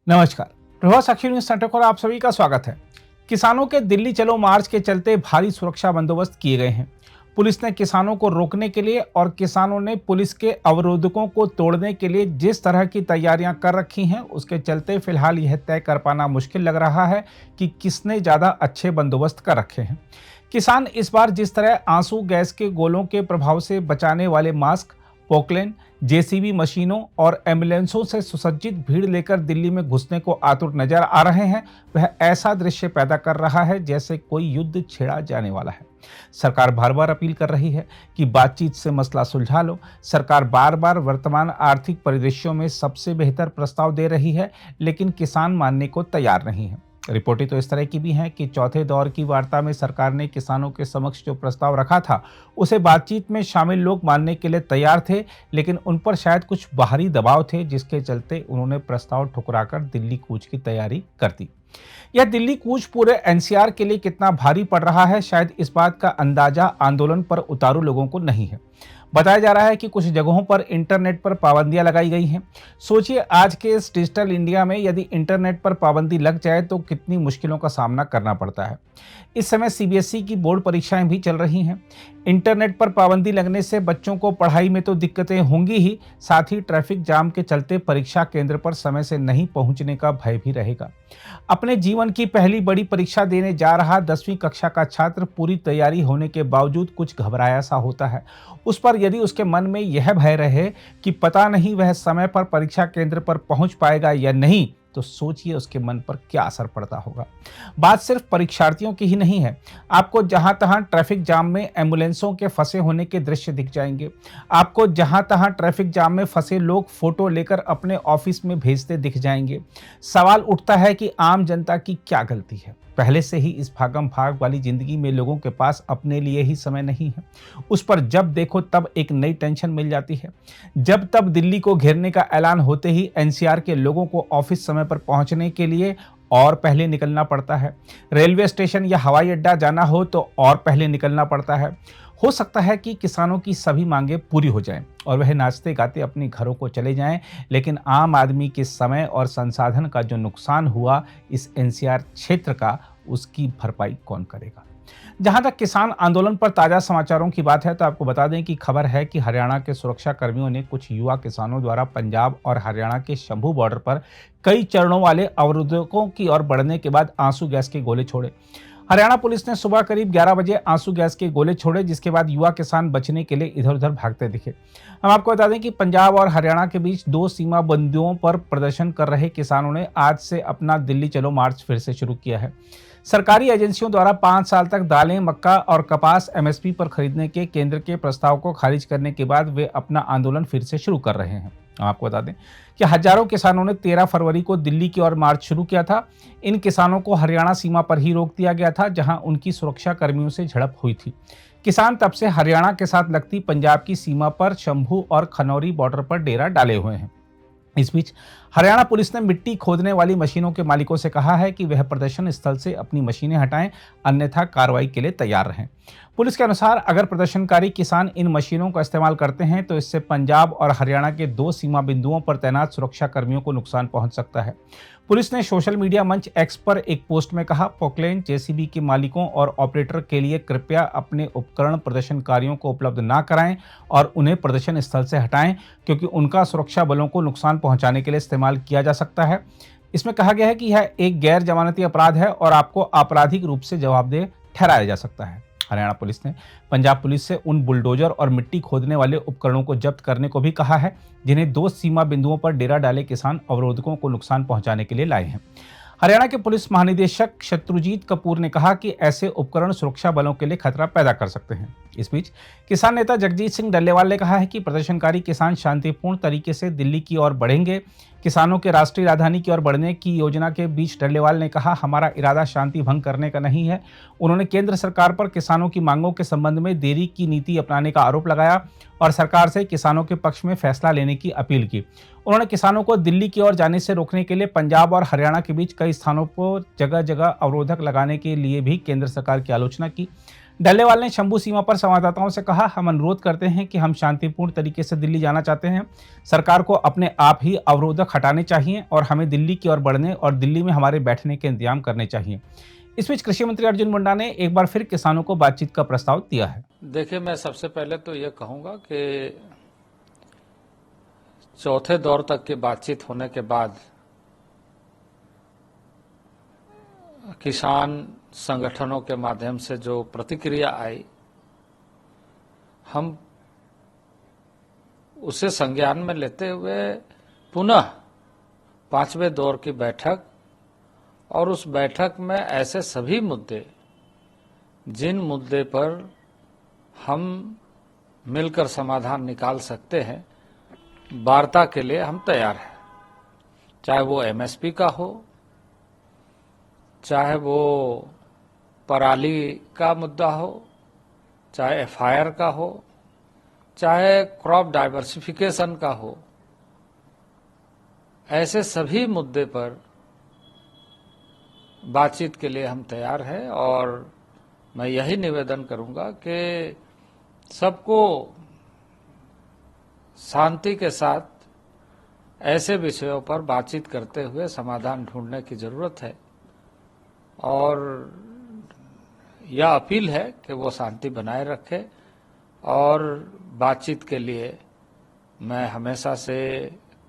नमस्कार। प्रभात साक्षी news centre पर आप सभी का स्वागत है। किसानों के दिल्ली चलो मार्च के चलते भारी सुरक्षा बंदोबस्त किए गए हैं। पुलिस ने किसानों को रोकने के लिए और किसानों ने पुलिस के अवरोधकों को तोड़ने के लिए जिस तरह की तैयारियां कर रखी हैं, उसके चलते फिलहाल यह तय कर पाना मुश्किल लग रहा है कि किसने ज्यादा अच्छे बंदोबस्त कर रखे हैं। किसान इस बार जिस तरह आंसू गैस के गोलों के प्रभाव से बचाने वाले मास्क, पोकलेन, जेसीबी मशीनों और एम्बुलेंसों से सुसज्जित भीड़ लेकर दिल्ली में घुसने को आतुर नजर आ रहे हैं, वह ऐसा दृश्य पैदा कर रहा है जैसे कोई युद्ध छेड़ा जाने वाला है। सरकार बार बार अपील कर रही है कि बातचीत से मसला सुलझा लो। सरकार बार बार वर्तमान आर्थिक परिदृश्यों में सबसे बेहतर प्रस्ताव दे रही है, लेकिन किसान मानने को तैयार नहीं है। रिपोर्टें तो इस तरह की भी हैं कि चौथे दौर की वार्ता में सरकार ने किसानों के समक्ष जो प्रस्ताव रखा था, उसे बातचीत में शामिल लोग मानने के लिए तैयार थे, लेकिन उन पर शायद कुछ बाहरी दबाव थे, जिसके चलते उन्होंने प्रस्ताव ठुकराकर दिल्ली कूच की तैयारी कर दी। यह दिल्ली कूच पूरे एनसीआर के लिए कितना भारी पड़ रहा है, शायद इस बात का अंदाजा आंदोलन पर उतारू लोगों को नहीं है। बताया जा रहा है कि कुछ जगहों पर इंटरनेट पर पाबंदियां लगाई गई हैं। सोचिए, आज के इस डिजिटल इंडिया में यदि इंटरनेट पर पाबंदी लग जाए तो कितनी मुश्किलों का सामना करना पड़ता है। इस समय सीबीएसई की बोर्ड परीक्षाएं भी चल रही हैं। इंटरनेट पर पाबंदी लगने से बच्चों को पढ़ाई में तो दिक्कतें होंगी ही, साथ ही ट्रैफिक जाम के चलते परीक्षा केंद्र पर समय से नहीं पहुंचने का भय भी रहेगा। अपने जीवन की पहली बड़ी परीक्षा देने जा रहा 10वीं कक्षा का छात्र पूरी तैयारी होने के बावजूद कुछ घबराया सा होता है। उस पर यदि उसके मन में यह भय रहे कि पता नहीं वह समय पर परीक्षा केंद्र पर पहुंच पाएगा या नहीं, तो सोचिए उसके मन पर क्या असर पड़ता होगा। बात सिर्फ परीक्षार्थियों की ही नहीं है। आपको जहां तहां ट्रैफिक जाम में एम्बुलेंसों के फंसे होने के दृश्य दिख जाएंगे। आपको जहां तहां ट्रैफिक जाम में फंसे लोग फोटो लेकर अपने ऑफिस में भेजते दिख जाएंगे। सवाल उठता है कि आम जनता की क्या गलती है। पहले से ही इस भागम भाग वाली जिंदगी में लोगों के पास अपने लिए ही समय नहीं है। उस पर जब देखो तब एक नई टेंशन मिल जाती है। जब तब दिल्ली को घेरने का ऐलान होते ही एनसीआर के लोगों को ऑफिस समय पर पहुंचने के लिए और पहले निकलना पड़ता है। रेलवे स्टेशन या हवाई अड्डा जाना हो तो और पहले निकलना पड़ता है। हो सकता है कि किसानों की सभी मांगें पूरी हो जाएं और वह नाचते गाते अपने घरों को चले जाएं, लेकिन आम आदमी के समय और संसाधन का जो नुकसान हुआ इस एनसीआर क्षेत्र का, उसकी भरपाई कौन करेगा। जहां तक किसान आंदोलन पर ताजा समाचारों की बात है, तो आपको बता दें कि खबर है कि हरियाणा के सुरक्षा कर्मियों ने कुछ युवा किसानों द्वारा पंजाब और हरियाणा के शंभू बॉर्डर पर कई चरणों वाले अवरोधकों की ओर बढ़ने के बाद आंसू गैस के गोले छोड़े। हरियाणा पुलिस ने सुबह करीब 11 बजे आंसू गैस के गोले छोड़े, जिसके बाद युवा किसान बचने के लिए इधर उधर भागते दिखे। हम आपको बता दें कि पंजाब और हरियाणा के बीच दो सीमा बिंदुओं पर प्रदर्शन कर रहे किसानों ने आज से अपना दिल्ली चलो मार्च फिर से शुरू किया है। सरकारी एजेंसियों द्वारा 5 साल तक दालें, मक्का और कपास एमएसपी पर खरीदने के केंद्र के प्रस्ताव को खारिज करने के बाद वे अपना आंदोलन फिर से शुरू कर रहे हैं। हम आपको बता दें कि हजारों किसानों ने 13 फरवरी को दिल्ली की ओर मार्च शुरू किया था। इन किसानों को हरियाणा सीमा पर ही रोक दिया गया था, जहां उनकी सुरक्षा कर्मियों से झड़प हुई थी। किसान तब से हरियाणा के साथ लगती पंजाब की सीमा पर शंभू और खनौरी बॉर्डर पर डेरा डाले हुए हैं। इस बीच हरियाणा पुलिस ने मिट्टी खोदने वाली मशीनों के मालिकों से कहा है कि वह प्रदर्शन स्थल से अपनी मशीनें हटाएं, अन्यथा कार्रवाई के लिए तैयार रहें। पुलिस के अनुसार अगर प्रदर्शनकारी किसान इन मशीनों का इस्तेमाल करते हैं तो इससे पंजाब और हरियाणा के दो सीमा बिंदुओं पर तैनात सुरक्षा कर्मियों को नुकसान पहुंच सकता है। पुलिस ने सोशल मीडिया मंच एक्स पर एक पोस्ट में कहा, पोकलेन जेसीबी के मालिकों और ऑपरेटर के लिए कृपया अपने उपकरण प्रदर्शनकारियों को उपलब्ध ना कराएं और उन्हें प्रदर्शन स्थल से हटाएं, क्योंकि उनका सुरक्षा बलों को नुकसान पहुंचाने के लिए इस्तेमाल किया जा सकता है। इसमें कहा गया है कि यह एक गैर जमानती अपराध है और आपको आपराधिक रूप से जवाबदेह ठहराया जा सकता है। हरियाणा पुलिस ने पंजाब पुलिस से उन बुलडोजर और मिट्टी खोदने वाले उपकरणों को जब्त करने को भी कहा है, जिन्हें दो सीमा बिंदुओं पर डेरा डाले किसान अवरोधकों को नुकसान पहुंचाने के लिए लाए हैं। हरियाणा के पुलिस महानिदेशक शत्रुजीत कपूर ने कहा कि ऐसे उपकरण सुरक्षा बलों के लिए खतरा पैदा कर सकते हैं। इस बीच किसान नेता जगजीत सिंह डल्लेवाल ने कहा है कि प्रदर्शनकारी किसान शांतिपूर्ण तरीके से दिल्ली की ओर बढ़ेंगे। किसानों के राष्ट्रीय राजधानी की ओर बढ़ने की योजना के बीच डल्लेवाल ने कहा, हमारा इरादा शांति भंग करने का नहीं है। उन्होंने केंद्र सरकार पर किसानों की मांगों के संबंध में देरी की नीति अपनाने का आरोप लगाया और सरकार से किसानों के पक्ष में फैसला लेने की अपील की। उन्होंने किसानों को दिल्ली की ओर जाने से रोकने के लिए पंजाब और हरियाणा के बीच कई स्थानों पर जगह जगह अवरोधक लगाने के लिए भी केंद्र सरकार की आलोचना की। डल्लेवाल ने शंभू सीमा पर संवाददाताओं से कहा, हम अनुरोध करते हैं कि हम शांतिपूर्ण तरीके से दिल्ली जाना चाहते हैं। सरकार को अपने आप ही अवरोधक हटाने चाहिए और हमें दिल्ली की ओर बढ़ने और दिल्ली में हमारे बैठने के इंतजाम करने चाहिए। इस बीच कृषि मंत्री अर्जुन मुंडा ने एक बार फिर किसानों को बातचीत का प्रस्ताव दिया है। देखिए, मैं सबसे पहले तो ये कहूंगा कि चौथे दौर तक की बातचीत होने के बाद किसान संगठनों के माध्यम से जो प्रतिक्रिया आई, हम उसे संज्ञान में लेते हुए पुनः पांचवें दौर की बैठक और उस बैठक में ऐसे सभी मुद्दे जिन मुद्दे पर हम मिलकर समाधान निकाल सकते हैं, वार्ता के लिए हम तैयार हैं। चाहे वो एमएसपी का हो, चाहे वो पराली का मुद्दा हो, चाहे एफआईआर का हो, चाहे क्रॉप डाइवर्सिफिकेशन का हो, ऐसे सभी मुद्दे पर बातचीत के लिए हम तैयार हैं। और मैं यही निवेदन करूंगा कि सबको शांति के साथ ऐसे विषयों पर बातचीत करते हुए समाधान ढूंढने की जरूरत है। और यह अपील है कि वो शांति बनाए रखे और बातचीत के लिए मैं हमेशा से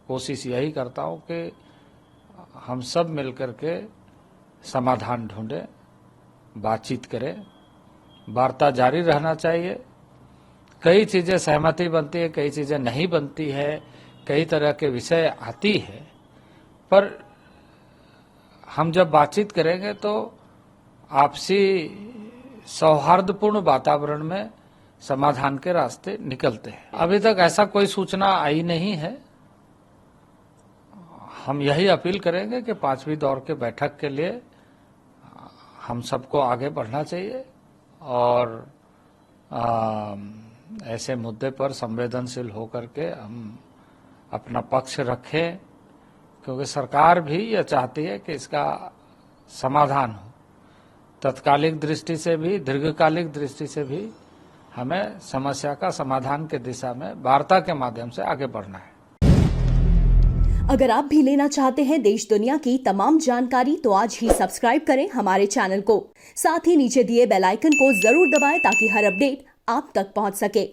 कोशिश यही करता हूं कि हम सब मिलकर के समाधान ढूंढें, बातचीत करें, वार्ता जारी रहना चाहिए। कई चीजें सहमति बनती है, कई चीजें नहीं बनती है, कई तरह के विषय आती है, पर हम जब बातचीत करेंगे तो आपसी सौहार्दपूर्ण वातावरण में समाधान के रास्ते निकलते हैं। अभी तक ऐसा कोई सूचना आई नहीं है। हम यही अपील करेंगे कि पांचवी दौर के बैठक के लिए हम सबको आगे बढ़ना चाहिए और ऐसे मुद्दे पर संवेदनशील होकर के हम अपना पक्ष रखें, क्योंकि सरकार भी यह चाहती है कि इसका समाधान हो। तत्कालिक दृष्टि से भी, दीर्घकालिक दृष्टि से भी हमें समस्या का समाधान के दिशा में वार्ता के माध्यम से आगे बढ़ना है। अगर आप भी लेना चाहते हैं देश दुनिया की तमाम जानकारी तो आज ही सब्सक्राइब करें हमारे चैनल को। साथ ही नीचे दिए बेल आइकन को जरूर दबाएं ताकि हर अपडेट आप तक पहुंच सके।